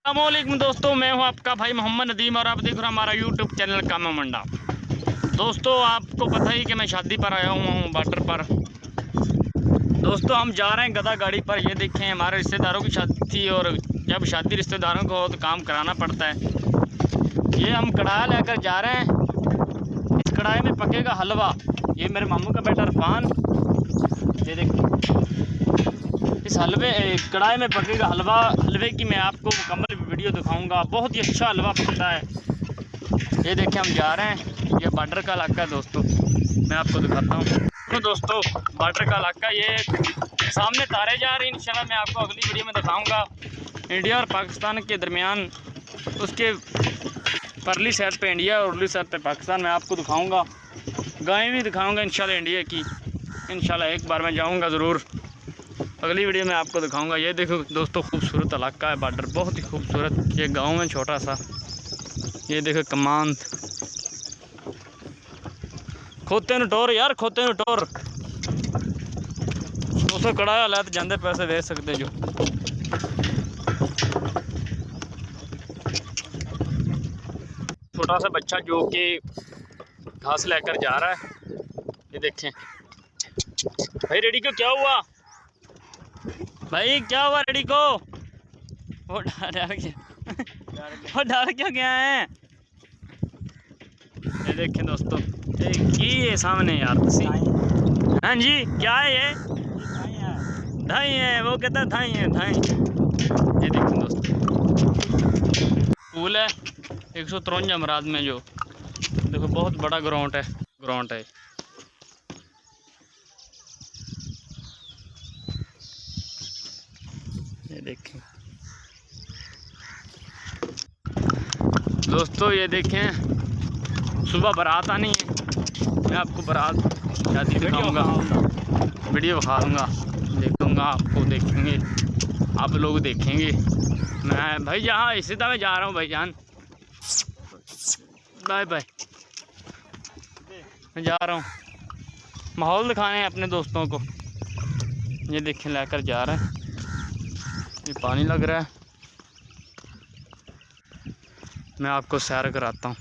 अस्सलामुअलैकुम दोस्तों, मैं हूं आपका भाई मोहम्मद नदीम और आप देख रहे हैं हमारा यूट्यूब चैनल कामा मंडा। दोस्तों आपको पता ही कि मैं शादी पर आया हुआ हूं बॉर्डर पर। दोस्तों हम जा रहे हैं गधा गाड़ी पर। ये देखें हमारे रिश्तेदारों की शादी थी और जब शादी रिश्तेदारों को हो तो काम कराना पड़ता है। ये हम कढ़ाई लेकर जा रहे हैं। इस कढ़ाई में पकेगा हलवा। ये मेरे मामू का बेटा इरफान, ये देखो इस कढ़ाई में पकेगा हलवा। हलवे की मैं आपको मुकम्मल वीडियो दिखाऊंगा। बहुत ही अच्छा हलवा पकता है। ये देखें हम जा रहे हैं। ये बॉर्डर का इलाका है दोस्तों, मैं आपको दिखाता हूँ। तो दोस्तों बॉर्डर का इलाका, ये सामने तारे जा रही हैं। इंशाल्लाह मैं आपको अगली वीडियो में दिखाऊंगा। इंडिया और पाकिस्तान के दरमियान, उसके परली साइड पे इंडिया और उरली साइड पे पाकिस्तान मैं आपको दिखाऊंगा। गायें भी दिखाऊंगा इंशाल्लाह इंडिया की। इंशाल्लाह एक बार मैं जाऊँगा ज़रूर, अगली वीडियो में आपको दिखाऊंगा। ये देखो दोस्तों खूबसूरत इलाका है बॉर्डर, बहुत ही खूबसूरत। ये गांव है छोटा सा। ये देखो कमान खोते न टोर यार, खोते न टोर उसे कढ़ाया लै तो जाते पैसे दे सकते जो। छोटा सा बच्चा जो कि घास लेकर जा रहा है। ये देखें भाई रेडी को क्या हुआ, भाई क्या हुआ रेडी को? वो डर गया वो डर क्यों गया है? ये देखें दोस्तों ये सामने यार तुसी। हाँ जी क्या है ये? धाई है, वो कहता है धाई है धाई। ये देखें दोस्तों स्कूल है 153 मराद में। जो देखो बहुत बड़ा ग्राउंड है। ये देखें दोस्तों, ये देखें सुबह बारात आनी है। मैं आपको बारात शादी दिखाऊंगा, वीडियो दिखाऊंगा, देखूंगा, आपको देखेंगे, आप लोग देखेंगे। मैं भाई जहाँ इसी तरह जा रहा हूँ भाईजान, बाय बाय। मैं जा रहा हूँ माहौल दिखाने अपने दोस्तों को। ये देखें लेकर जा रहे हैं। ये पानी लग रहा है, मैं आपको सैर कराता हूँ।